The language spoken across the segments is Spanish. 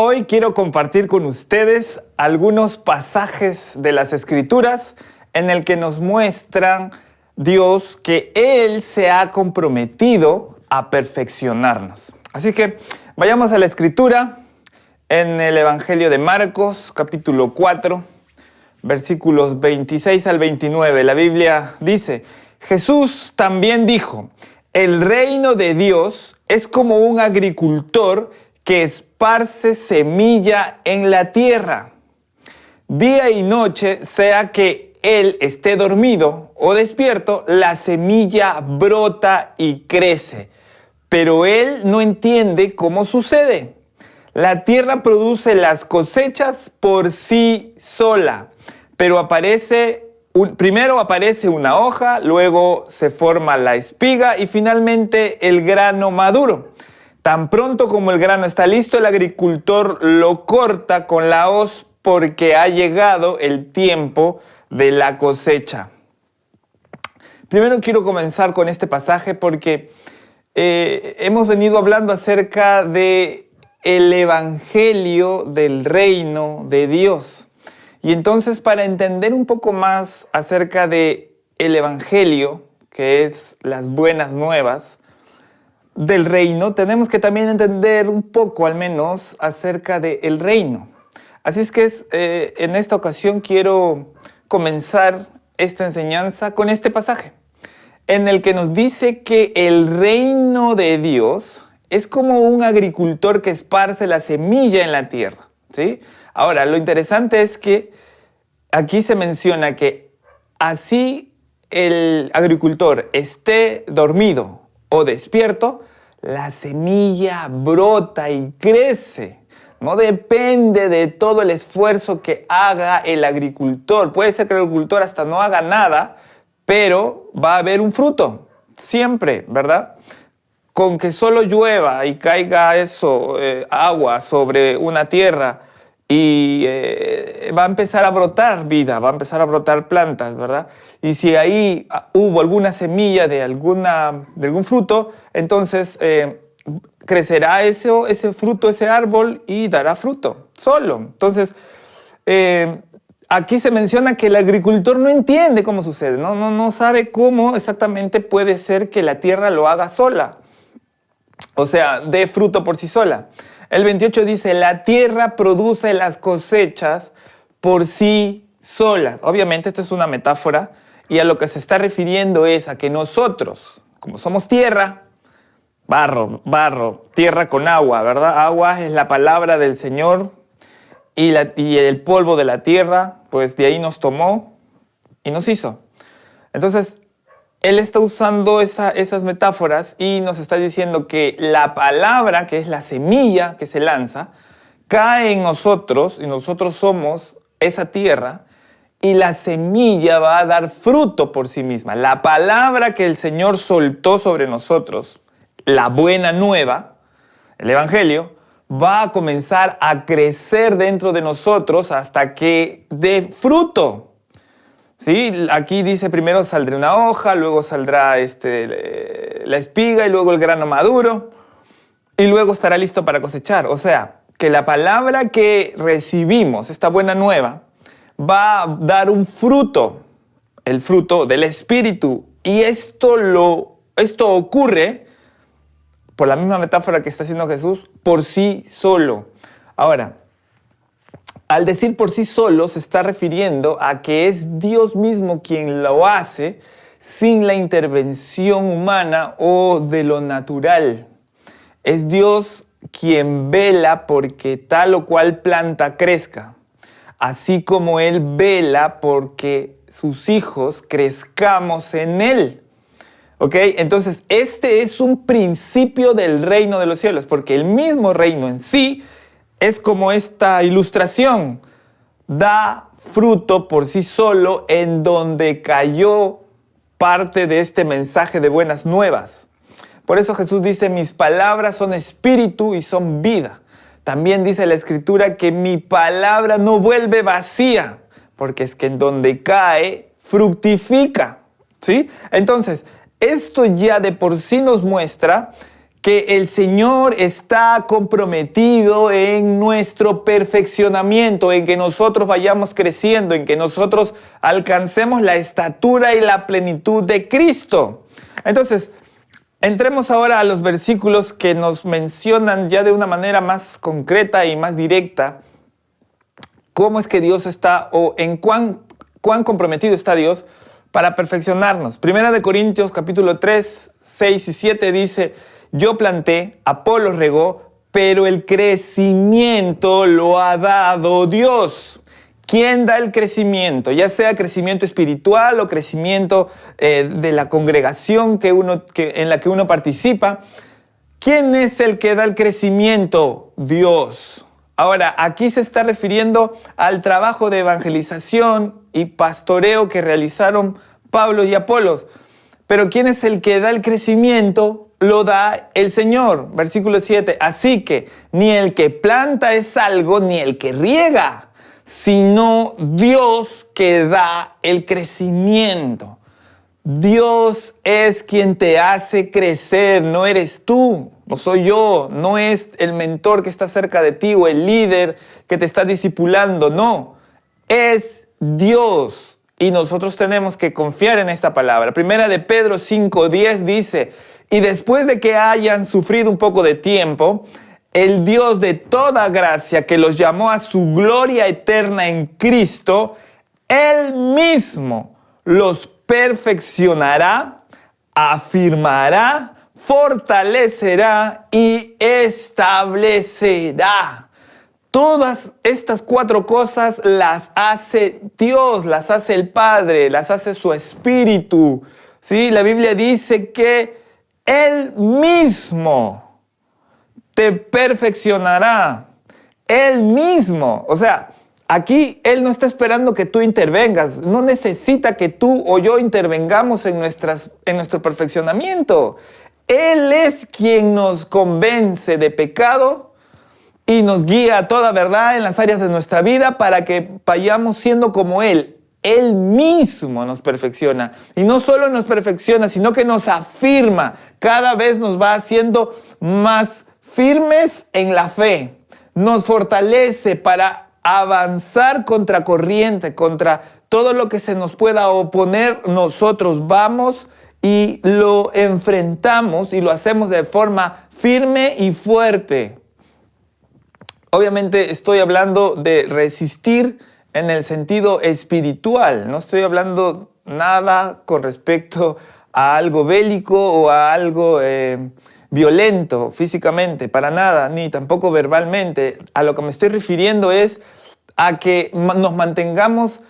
Hoy quiero compartir con ustedes algunos pasajes de las Escrituras en el que nos muestran Dios que Él se ha comprometido a perfeccionarnos. Así que vayamos a la Escritura en el Evangelio de Marcos, capítulo 4, versículos 26 al 29. La Biblia dice: Jesús también dijo: el reino de Dios es como un agricultor que esparce semilla en la tierra. Día y noche, sea que él esté dormido o despierto, la semilla brota y crece, pero él no entiende cómo sucede. La tierra produce las cosechas por sí sola, pero primero aparece una hoja, luego se forma la espiga y finalmente el grano maduro. Tan pronto como el grano está listo, el agricultor lo corta con la hoz porque ha llegado el tiempo de la cosecha. Primero quiero comenzar con este pasaje porque hemos venido hablando acerca de el evangelio del reino de Dios. Y entonces, para entender un poco más acerca de el evangelio, que es las buenas nuevas del reino, tenemos que también entender un poco, al menos, acerca del reino. Así es que en esta ocasión quiero comenzar esta enseñanza con este pasaje, en el que nos dice que el reino de Dios es como un agricultor que esparce la semilla en la tierra, ¿sí? Ahora, lo interesante es que aquí se menciona que así el agricultor esté dormido o despierto, la semilla brota y crece. No depende de todo el esfuerzo que haga el agricultor. Puede ser que el agricultor hasta no haga nada, pero va a haber un fruto, siempre, ¿verdad? Con que solo llueva y caiga agua sobre una tierra y va a empezar a brotar vida, va a empezar a brotar plantas, ¿verdad? Y si ahí hubo alguna semilla de algún fruto, entonces crecerá ese fruto, ese árbol, y dará fruto solo. Entonces, aquí se menciona que el agricultor no entiende cómo sucede, no sabe cómo exactamente puede ser que la tierra lo haga sola. O sea, dé fruto por sí sola. El 28 dice: la tierra produce las cosechas por sí solas. Obviamente esto es una metáfora y a lo que se está refiriendo es a que nosotros, como somos tierra, barro, tierra con agua, ¿verdad? Agua es la palabra del Señor y el polvo de la tierra, pues de ahí nos tomó y nos hizo. Entonces, Él está usando esas metáforas y nos está diciendo que la palabra, que es la semilla que se lanza, cae en nosotros y nosotros somos esa tierra, y la semilla va a dar fruto por sí misma. La palabra que el Señor soltó sobre nosotros, la buena nueva, el evangelio, va a comenzar a crecer dentro de nosotros hasta que dé fruto. Sí, aquí dice: primero saldrá una hoja, luego saldrá la espiga y luego el grano maduro y luego estará listo para cosechar. O sea, que la palabra que recibimos, esta buena nueva, va a dar un fruto, el fruto del Espíritu. Y esto ocurre, por la misma metáfora que está haciendo Jesús, por sí solo. Ahora, al decir por sí solo, se está refiriendo a que es Dios mismo quien lo hace sin la intervención humana o de lo natural. Es Dios quien vela porque tal o cual planta crezca, así como Él vela porque sus hijos crezcamos en Él. ¿Ok? Entonces, este es un principio del reino de los cielos, porque el mismo reino en sí es como esta ilustración: da fruto por sí solo en donde cayó parte de este mensaje de buenas nuevas. Por eso Jesús dice: mis palabras son espíritu y son vida. También dice la Escritura que mi palabra no vuelve vacía, porque es que en donde cae, fructifica. ¿Sí? Entonces, esto ya de por sí nos muestra que el Señor está comprometido en nuestro perfeccionamiento, en que nosotros vayamos creciendo, en que nosotros alcancemos la estatura y la plenitud de Cristo. Entonces, entremos ahora a los versículos que nos mencionan ya de una manera más concreta y más directa cómo es que Dios está o en cuán comprometido está Dios para perfeccionarnos. Primera de Corintios capítulo 3, 6 y 7 dice: yo planté, Apolos regó, pero el crecimiento lo ha dado Dios. ¿Quién da el crecimiento? Ya sea crecimiento espiritual o crecimiento de la congregación en la que uno participa. ¿Quién es el que da el crecimiento? Dios. Ahora, aquí se está refiriendo al trabajo de evangelización y pastoreo que realizaron Pablo y Apolos. Pero ¿quién es el que da el crecimiento? Lo da el Señor. Versículo 7. Así que ni el que planta es algo, ni el que riega, sino Dios que da el crecimiento. Dios es quien te hace crecer, no eres tú, no soy yo, no es el mentor que está cerca de ti o el líder que te está discipulando, no, es Dios. Y nosotros tenemos que confiar en esta palabra. Primera de Pedro 5:10 dice: y después de que hayan sufrido un poco de tiempo, el Dios de toda gracia, que los llamó a su gloria eterna en Cristo, Él mismo los perfeccionará, afirmará, fortalecerá y establecerá. Todas estas cuatro cosas las hace Dios, las hace el Padre, las hace su Espíritu. ¿Sí? La Biblia dice que Él mismo te perfeccionará. Él mismo. O sea, aquí Él no está esperando que tú intervengas. No necesita que tú o yo intervengamos en nuestro perfeccionamiento. Él es quien nos convence de pecado y nos guía a toda verdad en las áreas de nuestra vida para que vayamos siendo como Él. Él mismo nos perfecciona. Y no solo nos perfecciona, sino que nos afirma. Cada vez nos va haciendo más firmes en la fe. Nos fortalece para avanzar contra corriente, contra todo lo que se nos pueda oponer. Nosotros vamos y lo enfrentamos y lo hacemos de forma firme y fuerte. Obviamente estoy hablando de resistir en el sentido espiritual. No estoy hablando nada con respecto a algo bélico o a algo violento físicamente, para nada, ni tampoco verbalmente. A lo que me estoy refiriendo es a que nos mantengamos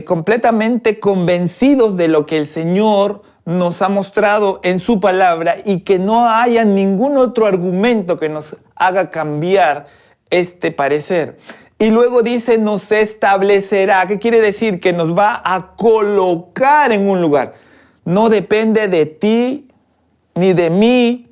completamente convencidos de lo que el Señor nos ha mostrado en su palabra y que no haya ningún otro argumento que nos haga cambiar este parecer. Y luego dice, nos establecerá. ¿Qué quiere decir? Que nos va a colocar en un lugar. No depende de ti ni de mí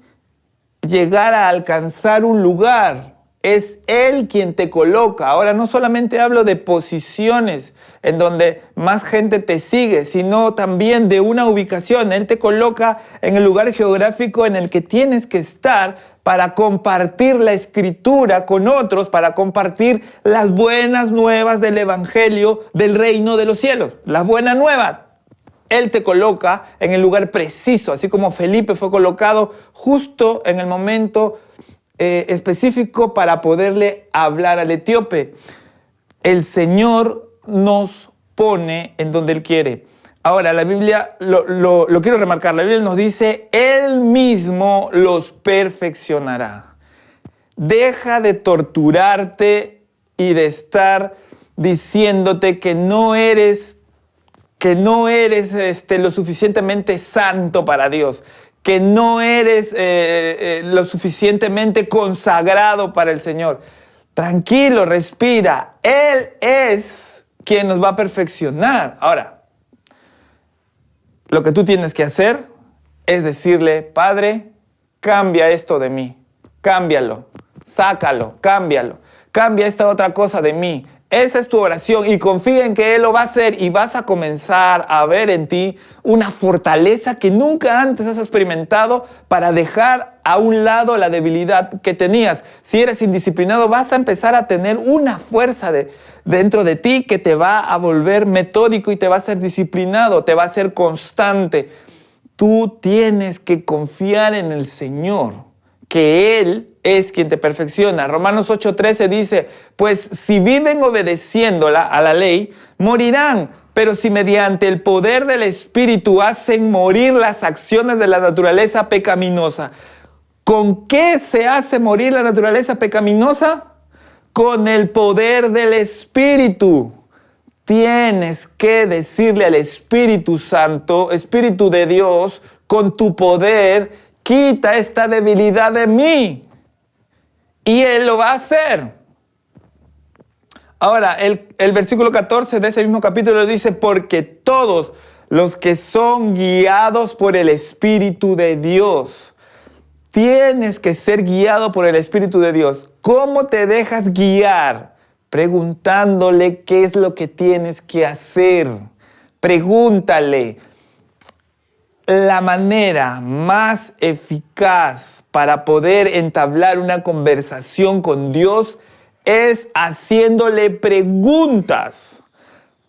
llegar a alcanzar un lugar. Es Él quien te coloca. Ahora, no solamente hablo de posiciones en donde más gente te sigue, sino también de una ubicación. Él te coloca en el lugar geográfico en el que tienes que estar para compartir la Escritura con otros, para compartir las buenas nuevas del Evangelio del reino de los cielos. La buena nueva. Él te coloca en el lugar preciso, así como Felipe fue colocado justo en el momento específico para poderle hablar al etíope. El Señor nos pone en donde Él quiere. Ahora, la Biblia, lo quiero remarcar, la Biblia nos dice, Él mismo los perfeccionará. Deja de torturarte y de estar diciéndote que no eres lo suficientemente santo para Dios, que no eres lo suficientemente consagrado para el Señor. Tranquilo, respira. Él es quien nos va a perfeccionar. Ahora, lo que tú tienes que hacer es decirle, Padre, cambia esto de mí, cámbialo, sácalo, cámbialo, cambia esta otra cosa de mí. Esa es tu oración y confía en que Él lo va a hacer y vas a comenzar a ver en ti una fortaleza que nunca antes has experimentado para dejar a un lado la debilidad que tenías. Si eres indisciplinado, vas a empezar a tener una fuerza dentro de ti que te va a volver metódico y te va a hacer disciplinado, te va a hacer constante. Tú tienes que confiar en el Señor, que Él es quien te perfecciona. Romanos 8:13 dice, pues si viven obedeciéndola a la ley, morirán. Pero si mediante el poder del Espíritu hacen morir las acciones de la naturaleza pecaminosa. ¿Con qué se hace morir la naturaleza pecaminosa? Con el poder del Espíritu. Tienes que decirle al Espíritu Santo, Espíritu de Dios, con tu poder, quita esta debilidad de mí. Y Él lo va a hacer. Ahora, el versículo 14 de ese mismo capítulo dice, porque todos los que son guiados por el Espíritu de Dios. Tienes que ser guiado por el Espíritu de Dios. ¿Cómo te dejas guiar? Preguntándole qué es lo que tienes que hacer. Pregúntale. La manera más eficaz para poder entablar una conversación con Dios es haciéndole preguntas.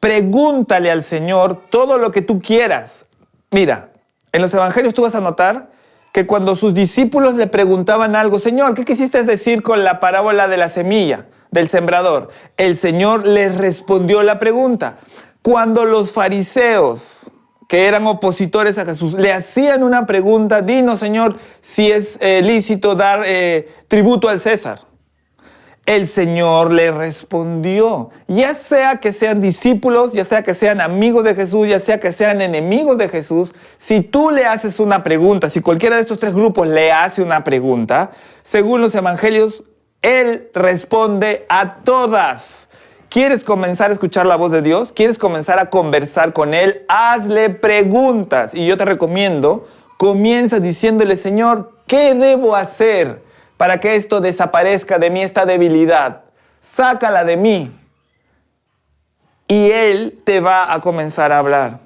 Pregúntale al Señor todo lo que tú quieras. Mira, en los evangelios tú vas a notar que cuando sus discípulos le preguntaban algo, Señor, ¿qué quisiste decir con la parábola de la semilla, del sembrador? El Señor les respondió la pregunta. Cuando los fariseos, que eran opositores a Jesús, le hacían una pregunta, dinos, Señor, si es lícito dar tributo al César. El Señor le respondió, ya sea que sean discípulos, ya sea que sean amigos de Jesús, ya sea que sean enemigos de Jesús, si tú le haces una pregunta, si cualquiera de estos tres grupos le hace una pregunta, según los evangelios, Él responde a todas. ¿Quieres comenzar a escuchar la voz de Dios? ¿Quieres comenzar a conversar con Él? Hazle preguntas. Y yo te recomiendo, comienza diciéndole, Señor, ¿qué debo hacer para que esto desaparezca de mí, esta debilidad? Sácala de mí. Y Él te va a comenzar a hablar.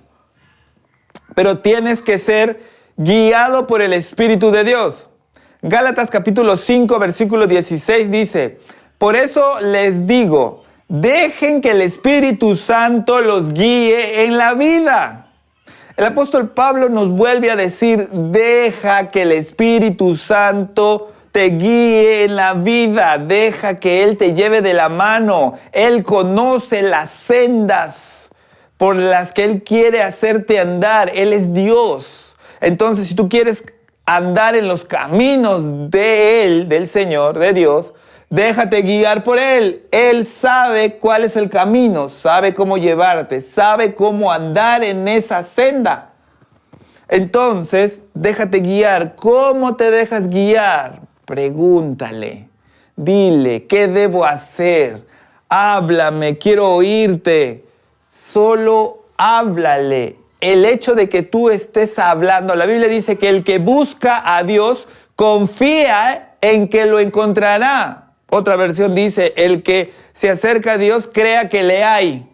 Pero tienes que ser guiado por el Espíritu de Dios. Gálatas capítulo 5, versículo 16 dice, por eso les digo, dejen que el Espíritu Santo los guíe en la vida. El apóstol Pablo nos vuelve a decir, deja que el Espíritu Santo te guíe en la vida, deja que Él te lleve de la mano. Él conoce las sendas por las que Él quiere hacerte andar. Él es Dios. Entonces, si tú quieres andar en los caminos de Él, del Señor, de Dios, déjate guiar por Él. Él sabe cuál es el camino, sabe cómo llevarte, sabe cómo andar en esa senda. Entonces, déjate guiar. ¿Cómo te dejas guiar? Pregúntale, dile, ¿qué debo hacer? Háblame, quiero oírte. Solo háblale. El hecho de que tú estés hablando, la Biblia dice que el que busca a Dios confía en que lo encontrará. Otra versión dice, el que se acerca a Dios crea que le hay.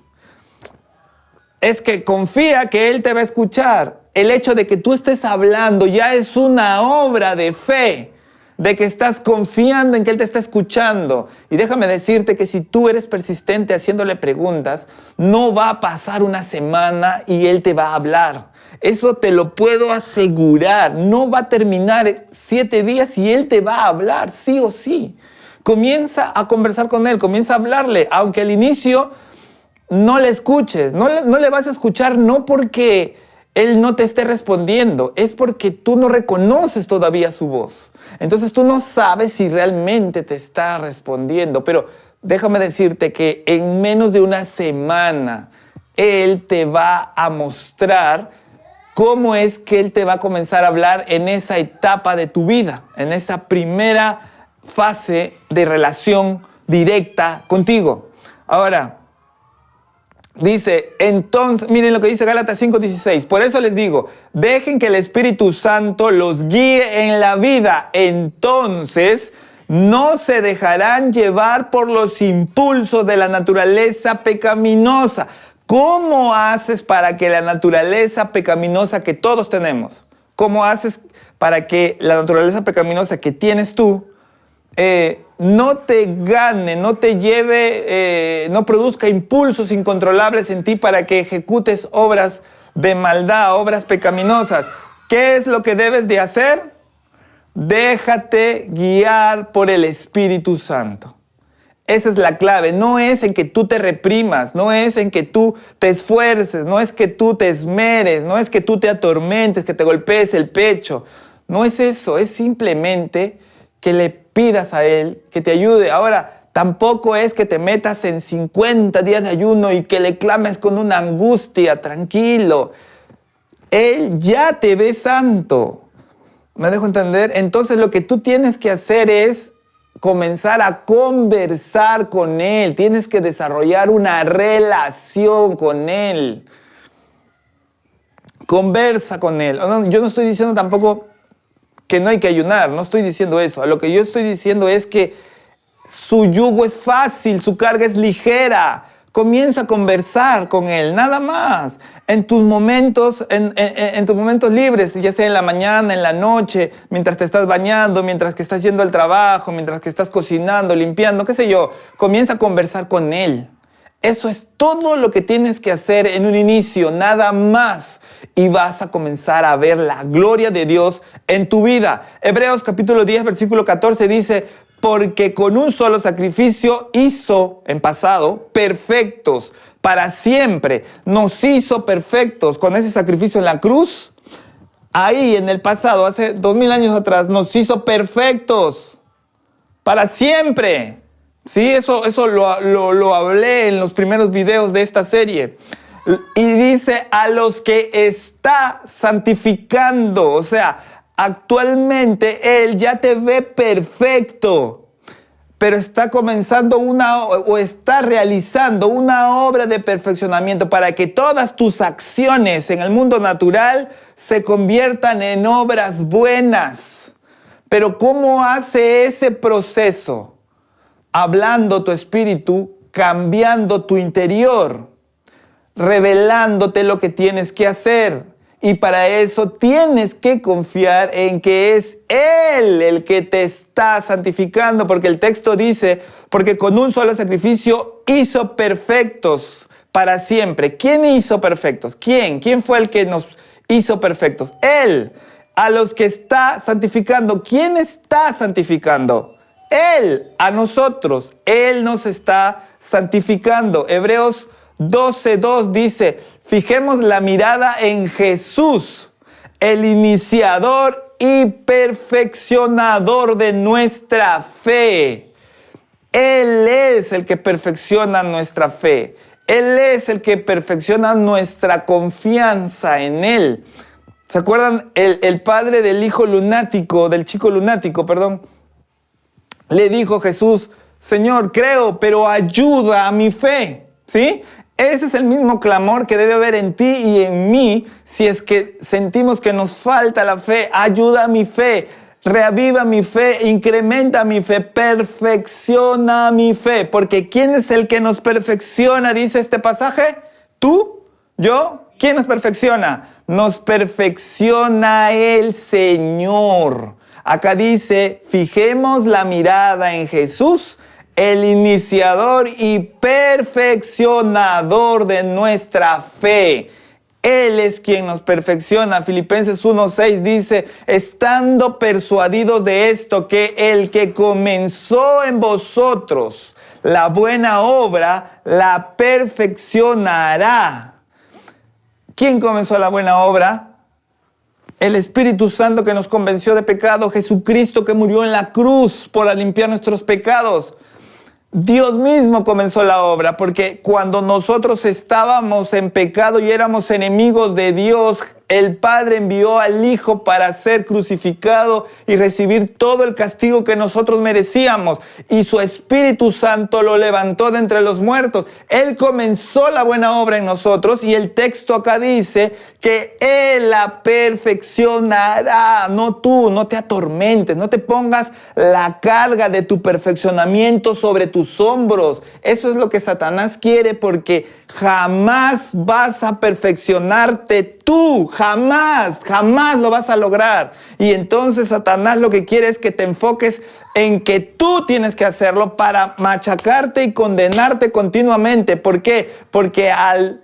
Es que confía que Él te va a escuchar. El hecho de que tú estés hablando ya es una obra de fe, de que estás confiando en que Él te está escuchando. Y déjame decirte que si tú eres persistente haciéndole preguntas, no va a pasar una semana y Él te va a hablar. Eso te lo puedo asegurar. No va a terminar 7 días y Él te va a hablar, sí o sí. Comienza a conversar con Él, comienza a hablarle, aunque al inicio no le escuches, no le vas a escuchar, no porque Él no te esté respondiendo, es porque tú no reconoces todavía su voz. Entonces tú no sabes si realmente te está respondiendo, pero déjame decirte que en menos de una semana Él te va a mostrar cómo es que Él te va a comenzar a hablar en esa etapa de tu vida, en esa primera fase de relación directa contigo. Ahora, dice, entonces, miren lo que dice Gálatas 5:16. Por eso les digo, dejen que el Espíritu Santo los guíe en la vida. Entonces no se dejarán llevar por los impulsos de la naturaleza pecaminosa. ¿Cómo haces para que la naturaleza pecaminosa que todos tenemos, cómo haces para que la naturaleza pecaminosa que tienes tú no te gane, no te lleve, no produzca impulsos incontrolables en ti para que ejecutes obras de maldad, obras pecaminosas? ¿Qué es lo que debes de hacer? Déjate guiar por el Espíritu Santo. Esa es la clave. No es en que tú te reprimas, no es en que tú te esfuerces, no es que tú te esmeres, no es que tú te atormentes, que te golpees el pecho. No es eso, es simplemente que le pidas a Él que te ayude. Ahora, tampoco es que te metas en 50 días de ayuno y que le clames con una angustia. Tranquilo. Él ya te ve santo. ¿Me dejo entender? Entonces lo que tú tienes que hacer es comenzar a conversar con Él. Tienes que desarrollar una relación con Él. Conversa con Él. Yo no estoy diciendo tampoco que no hay que ayunar. No estoy diciendo eso. Lo que yo estoy diciendo es que su yugo es fácil, su carga es ligera. Comienza a conversar con Él, nada más. En tus momentos, en tus momentos libres, ya sea en la mañana, en la noche, mientras te estás bañando, mientras que estás yendo al trabajo, mientras que estás cocinando, limpiando, qué sé yo. Comienza a conversar con Él. Eso es todo lo que tienes que hacer en un inicio, nada más. Y vas a comenzar a ver la gloria de Dios en tu vida. Hebreos capítulo 10, versículo 14 dice: porque con un solo sacrificio hizo, en pasado, perfectos para siempre. Nos hizo perfectos con ese sacrificio en la cruz. Ahí en el pasado, hace 2000 años atrás, nos hizo perfectos para siempre. Sí, eso lo hablé en los primeros videos de esta serie. Y dice: a los que está santificando. O sea, actualmente Él ya te ve perfecto, pero está comenzando está realizando una obra de perfeccionamiento para que todas tus acciones en el mundo natural se conviertan en obras buenas. Pero ¿cómo hace ese proceso? Hablando tu espíritu, cambiando tu interior, revelándote lo que tienes que hacer. Y para eso tienes que confiar en que es Él el que te está santificando, porque el texto dice: porque con un solo sacrificio hizo perfectos para siempre. ¿Quién hizo perfectos? ¿Quién? ¿Quién fue el que nos hizo perfectos? Él. A los que está santificando. ¿Quién está santificando? Él, a nosotros. Él nos está santificando. Hebreos 12:2 dice: fijemos la mirada en Jesús, el iniciador y perfeccionador de nuestra fe. Él es el que perfecciona nuestra fe. Él es el que perfecciona nuestra confianza en Él. ¿Se acuerdan? El padre del chico lunático, le dijo a Jesús: Señor, creo, pero ayuda a mi fe. ¿Sí? Ese es el mismo clamor que debe haber en ti y en mí si es que sentimos que nos falta la fe. Ayuda a mi fe, reaviva mi fe, incrementa mi fe, perfecciona mi fe. Porque ¿quién es el que nos perfecciona? Dice este pasaje. ¿Tú? ¿Yo? ¿Quién nos perfecciona? Nos perfecciona el Señor. Acá dice: fijemos la mirada en Jesús, el iniciador y perfeccionador de nuestra fe. Él es quien nos perfecciona. Filipenses 1:6 dice: estando persuadidos de esto, que el que comenzó en vosotros la buena obra, la perfeccionará. ¿Quién comenzó la buena obra? El Espíritu Santo que nos convenció de pecado, Jesucristo que murió en la cruz para limpiar nuestros pecados. Dios mismo comenzó la obra, porque cuando nosotros estábamos en pecado y éramos enemigos de Dios, el Padre envió al Hijo para ser crucificado y recibir todo el castigo que nosotros merecíamos. Y su Espíritu Santo lo levantó de entre los muertos. Él comenzó la buena obra en nosotros y el texto acá dice que Él la perfeccionará. No tú, no te atormentes, no te pongas la carga de tu perfeccionamiento sobre tus hombros. Eso es lo que Satanás quiere, porque jamás vas a perfeccionarte tú, jamás lo vas a lograr. Y entonces Satanás lo que quiere es que te enfoques en que tú tienes que hacerlo para machacarte y condenarte continuamente. ¿Por qué? Porque al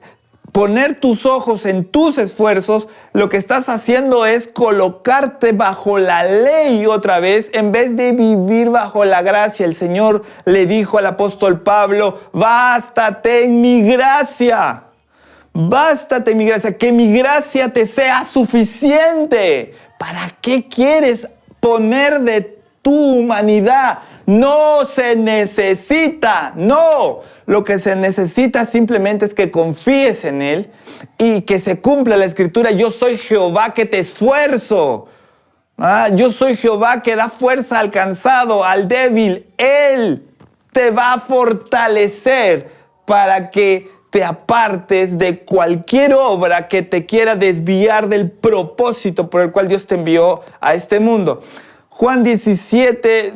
poner tus ojos en tus esfuerzos, lo que estás haciendo es colocarte bajo la ley otra vez, en vez de vivir bajo la gracia. El Señor le dijo al apóstol Pablo: bástate en mi gracia. Bástate mi gracia, que mi gracia te sea suficiente. ¿Para qué quieres poner de tu humanidad? No se necesita, no. Lo que se necesita simplemente es que confíes en Él y que se cumpla la Escritura. Yo soy Jehová que te esfuerzo. Yo soy Jehová que da fuerza al cansado, al débil. Él te va a fortalecer para que te apartes de cualquier obra que te quiera desviar del propósito por el cual Dios te envió a este mundo. Juan 17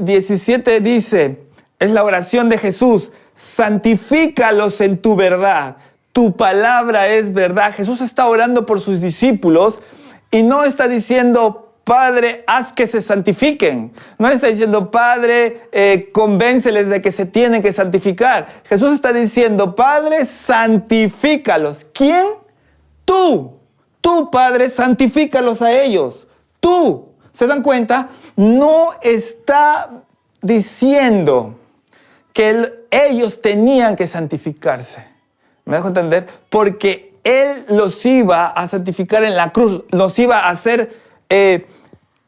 dice, es la oración de Jesús: santifícalos en tu verdad, tu palabra es verdad. Jesús está orando por sus discípulos y no está diciendo: Padre, haz que se santifiquen. No le está diciendo: Padre, convénceles de que se tienen que santificar. Jesús está diciendo: Padre, santifícalos. ¿Quién? Tú. Tú, Padre, santifícalos a ellos. Tú. ¿Se dan cuenta? No está diciendo que ellos tenían que santificarse. ¿Me dejo entender? Porque Él los iba a santificar en la cruz. Los iba a hacer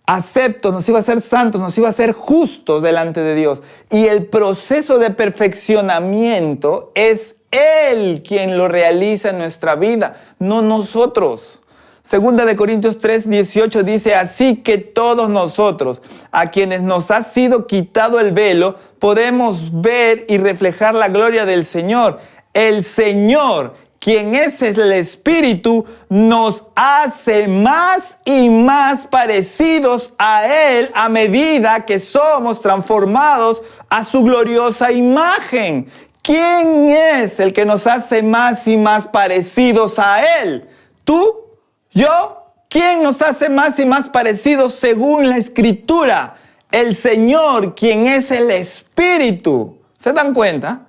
aceptos, nos iba a hacer santos, nos iba a hacer justos delante de Dios. Y el proceso de perfeccionamiento es Él quien lo realiza en nuestra vida, no nosotros. Segunda de Corintios 3:18 dice: así que todos nosotros, a quienes nos ha sido quitado el velo, podemos ver y reflejar la gloria del Señor. El Señor, quien es el Espíritu, nos hace más y más parecidos a Él a medida que somos transformados a su gloriosa imagen. ¿Quién es el que nos hace más y más parecidos a Él? ¿Tú? ¿Yo? ¿Quién nos hace más y más parecidos según la Escritura? El Señor, quien es el Espíritu. ¿Se dan cuenta?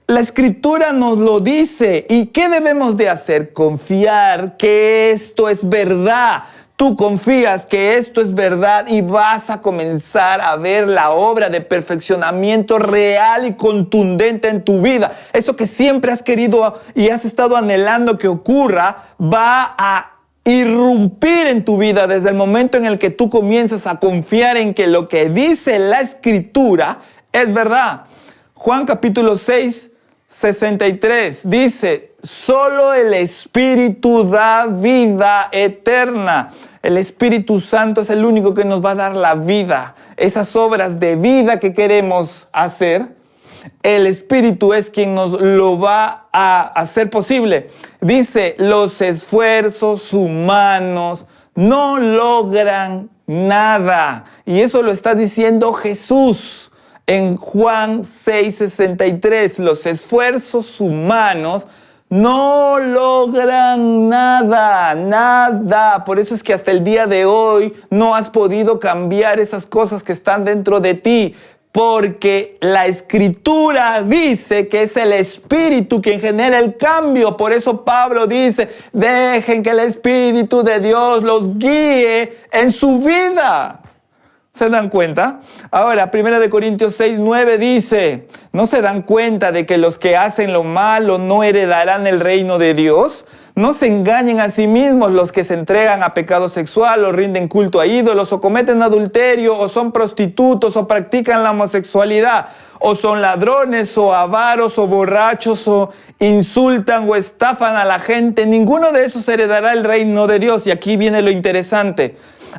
La Escritura nos lo dice. ¿Y qué debemos de hacer? Confiar que esto es verdad. Tú confías que esto es verdad y vas a comenzar a ver la obra de perfeccionamiento real y contundente en tu vida. Eso que siempre has querido y has estado anhelando que ocurra, va a irrumpir en tu vida desde el momento en el que tú comienzas a confiar en que lo que dice la Escritura es verdad. Juan capítulo 6, 63 dice: solo el Espíritu da vida eterna. El Espíritu Santo es el único que nos va a dar la vida. Esas obras de vida que queremos hacer, el Espíritu es quien nos lo va a hacer posible. Dice: los esfuerzos humanos no logran nada. Y eso lo está diciendo Jesús. En Juan 6:63, los esfuerzos humanos no logran nada. Por eso es que hasta el día de hoy no has podido cambiar esas cosas que están dentro de ti. Porque la Escritura dice que es el Espíritu quien genera el cambio. Por eso Pablo dice: dejen que el Espíritu de Dios los guíe en su vida. ¿Se dan cuenta? Ahora, 1 Corintios 6:9 dice, ¿no se dan cuenta de que los que hacen lo malo no heredarán el reino de Dios? No se engañen a sí mismos los que se entregan a pecado sexual o rinden culto a ídolos o cometen adulterio o son prostitutos o practican la homosexualidad o son ladrones o avaros o borrachos o insultan o estafan a la gente. Ninguno de esos heredará el reino de Dios. Y aquí viene lo interesante.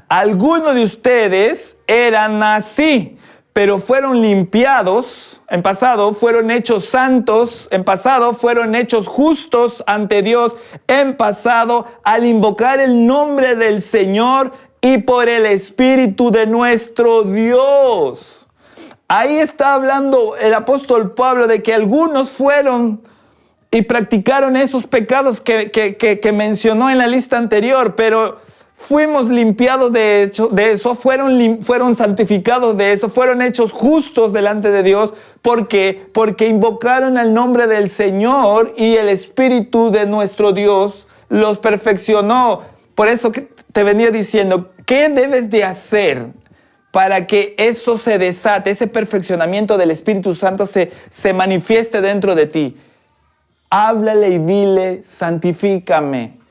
Algunos de ustedes eran así, pero fueron limpiados, en pasado fueron hechos santos, en pasado fueron hechos justos ante Dios, en pasado al invocar el nombre del Señor y por el Espíritu de nuestro Dios. Ahí está hablando el apóstol Pablo de que algunos fueron y practicaron esos pecados que mencionó en la lista anterior, pero fuimos limpiados de eso, fueron santificados de eso, fueron hechos justos delante de Dios. ¿Por qué? Porque invocaron el nombre del Señor y el Espíritu de nuestro Dios los perfeccionó. Por eso que te venía diciendo, ¿qué debes de hacer para que eso se desate, ese perfeccionamiento del Espíritu Santo se manifieste dentro de ti? Háblale y dile, santifícame.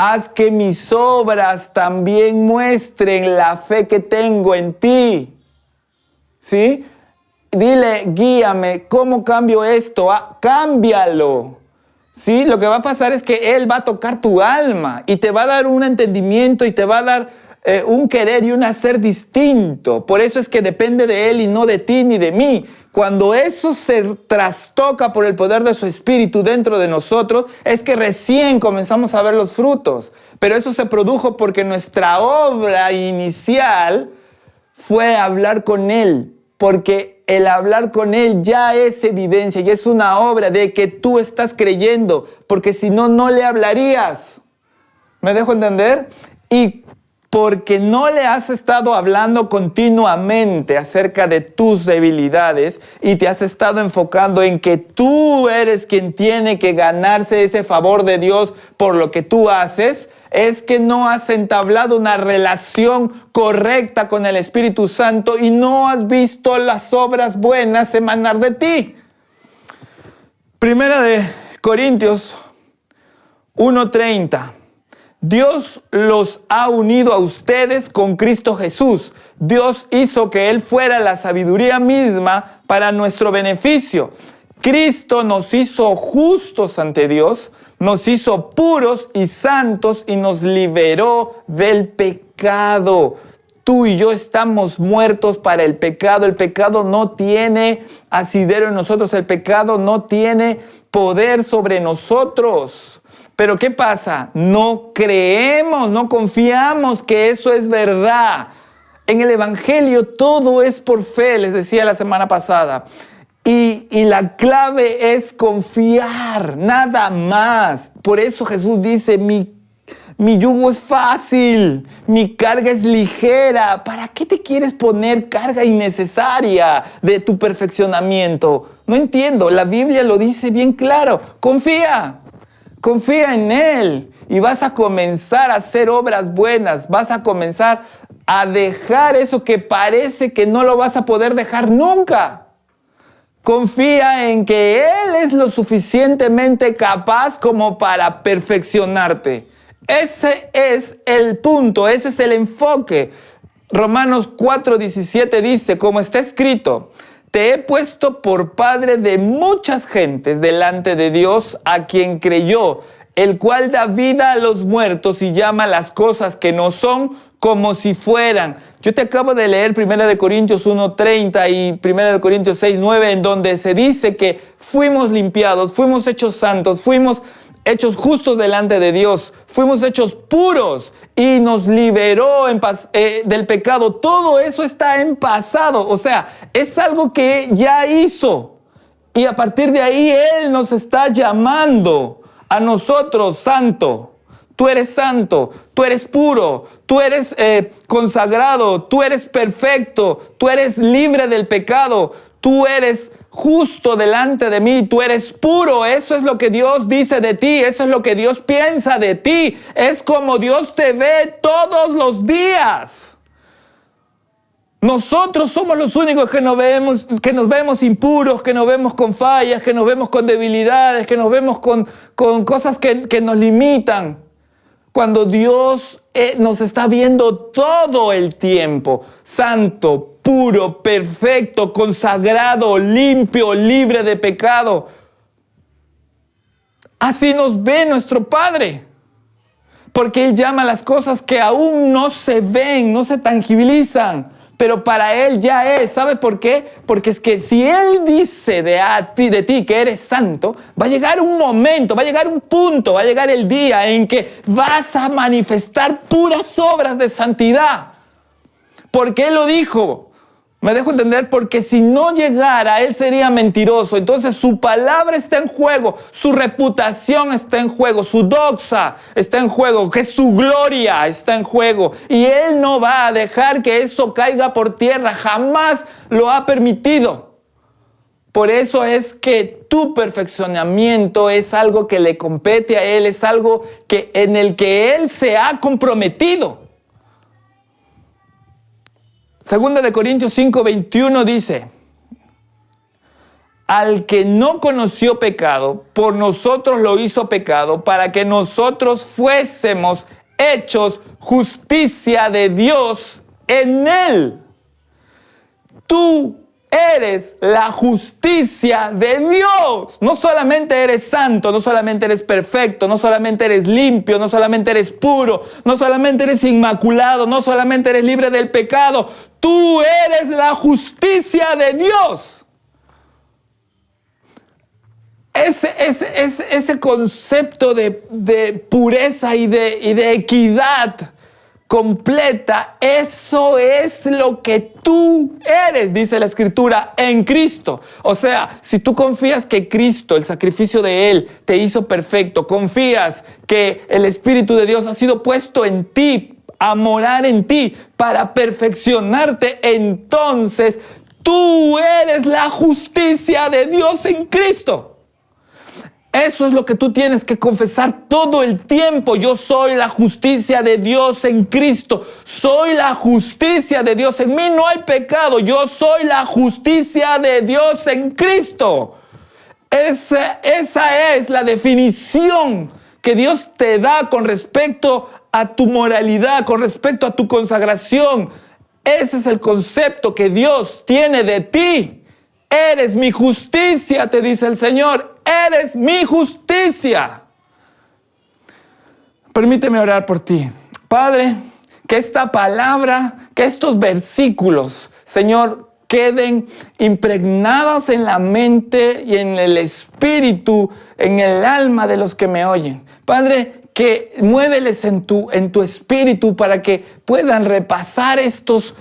Haz que mis obras también muestren la fe que tengo en ti. ¿Sí? Dile, guíame, ¿cómo cambio esto? Cámbialo. ¿Sí? Lo que va a pasar es que Él va a tocar tu alma y te va a dar un entendimiento y te va a dar un querer y un hacer distinto. Por eso es que depende de Él y no de ti ni de mí. Cuando eso se trastoca por el poder de su Espíritu dentro de nosotros, es que recién comenzamos a ver los frutos. Pero eso se produjo porque nuestra obra inicial fue hablar con Él. Porque el hablar con Él ya es evidencia y es una obra de que tú estás creyendo. Porque si no, no le hablarías. ¿Me dejo entender? Y porque no le has estado hablando continuamente acerca de tus debilidades y te has estado enfocando en que tú eres quien tiene que ganarse ese favor de Dios por lo que tú haces, es que no has entablado una relación correcta con el Espíritu Santo y no has visto las obras buenas emanar de ti. 1 Corintios 1:30. Dios los ha unido a ustedes con Cristo Jesús. Dios hizo que Él fuera la sabiduría misma para nuestro beneficio. Cristo nos hizo justos ante Dios, nos hizo puros y santos y nos liberó del pecado. Tú y yo estamos muertos para el pecado. El pecado no tiene asidero en nosotros. El pecado no tiene poder sobre nosotros. Pero ¿qué pasa? No creemos, no confiamos que eso es verdad. En el Evangelio todo es por fe, les decía la semana pasada. Y la clave es confiar, nada más. Por eso Jesús dice, mi yugo es fácil, mi carga es ligera. ¿Para qué te quieres poner carga innecesaria de tu perfeccionamiento? No entiendo, la Biblia lo dice bien claro. Confía en Él y vas a comenzar a hacer obras buenas. Vas a comenzar a dejar eso que parece que no lo vas a poder dejar nunca. Confía en que Él es lo suficientemente capaz como para perfeccionarte. Ese es el punto, ese es el enfoque. Romanos 4:17 dice, como está escrito, te he puesto por padre de muchas gentes delante de Dios a quien creyó, el cual da vida a los muertos y llama las cosas que no son como si fueran. Yo te acabo de leer 1 Corintios 1:30 y 1 Corintios 6:9, en donde se dice que fuimos limpiados, fuimos hechos santos, fuimos hechos justos delante de Dios, fuimos hechos puros y nos liberó del pecado. Todo eso está en pasado, o sea, es algo que ya hizo. Y a partir de ahí Él nos está llamando a nosotros, santo. Tú eres santo, tú eres puro, tú eres consagrado, tú eres perfecto, tú eres libre del pecado, tú eres justo delante de mí, tú eres puro. Eso es lo que Dios dice de ti, eso es lo que Dios piensa de ti. Es como Dios te ve todos los días. Nosotros somos los únicos que nos vemos impuros, que nos vemos con fallas, que nos vemos con debilidades, que nos vemos con cosas que nos limitan. Cuando Dios nos está viendo todo el tiempo, santo, puro, perfecto, consagrado, limpio, libre de pecado. Así nos ve nuestro Padre. Porque Él llama a las cosas que aún no se ven, no se tangibilizan, pero para Él ya es. ¿Sabe por qué? Porque es que si Él dice de ti que eres santo, va a llegar un momento, va a llegar un punto, va a llegar el día en que vas a manifestar puras obras de santidad. Porque Él lo dijo. Me dejo entender, porque si no llegara, Él sería mentiroso. Entonces su palabra está en juego, su reputación está en juego, su doxa está en juego, que su gloria está en juego. Y Él no va a dejar que eso caiga por tierra, jamás lo ha permitido. Por eso es que tu perfeccionamiento es algo que le compete a Él, es algo en el que Él se ha comprometido. Segunda de Corintios 5:21 dice: al que no conoció pecado, por nosotros lo hizo pecado, para que nosotros fuésemos hechos justicia de Dios en él. Tú eres la justicia de Dios. No solamente eres santo, no solamente eres perfecto, no solamente eres limpio, no solamente eres puro, no solamente eres inmaculado, no solamente eres libre del pecado. Tú eres la justicia de Dios. Ese concepto de pureza y de equidad completa, eso es lo que tú eres, dice la Escritura, en Cristo. O sea, si tú confías que Cristo, el sacrificio de Él, te hizo perfecto, confías que el Espíritu de Dios ha sido puesto en ti, a morar en ti, para perfeccionarte, entonces tú eres la justicia de Dios en Cristo. Eso es lo que tú tienes que confesar todo el tiempo. Yo soy la justicia de Dios en Cristo. Soy la justicia de Dios. En mí no hay pecado. Yo soy la justicia de Dios en Cristo. Esa es la definición que Dios te da con respecto a tu moralidad, con respecto a tu consagración. Ese es el concepto que Dios tiene de ti. Eres mi justicia, te dice el Señor. Eres mi justicia. Permíteme orar por ti. Padre, que esta palabra, que estos versículos, Señor, queden impregnados en la mente y en el espíritu, en el alma de los que me oyen. Padre, que muéveles en tu espíritu para que puedan repasar estos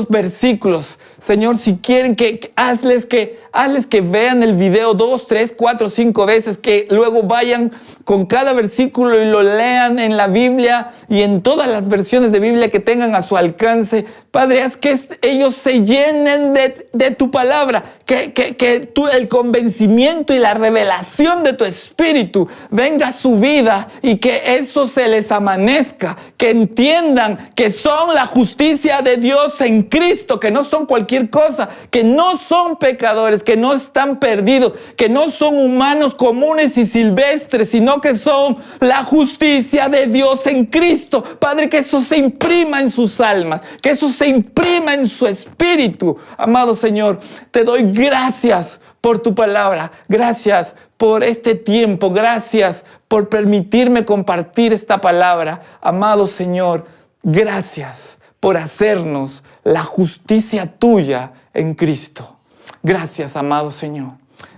versículos. Señor, si quieren hazles que vean el video 2, 3, 4, 5 veces, que luego vayan con cada versículo y lo lean en la Biblia y en todas las versiones de Biblia que tengan a su alcance. Padre, haz que ellos se llenen de tu palabra, que el convencimiento y la revelación de tu espíritu venga a su vida y que eso se les amanezca, que entiendan que son la justicia de Dios en Cristo, que no son cualquier cosa, que no son pecadores, que no están perdidos, que no son humanos comunes y silvestres, sino que son la justicia de Dios en Cristo. Padre, que eso se imprima en sus almas, que eso se imprima en su espíritu. Amado Señor, te doy gracias por tu palabra. Gracias por este tiempo. Gracias por permitirme compartir esta palabra. Amado Señor, gracias por hacernos la justicia tuya en Cristo. Gracias, amado Señor.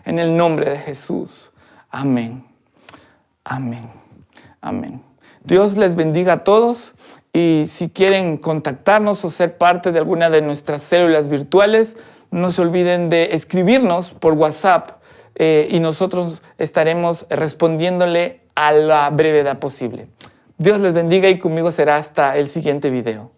En el nombre de Jesús. Amén. Amén. Amén. Dios les bendiga a todos. Y si quieren contactarnos o ser parte de alguna de nuestras células virtuales, no se olviden de escribirnos por WhatsApp y nosotros estaremos respondiéndole a la brevedad posible. Dios les bendiga y conmigo será hasta el siguiente video.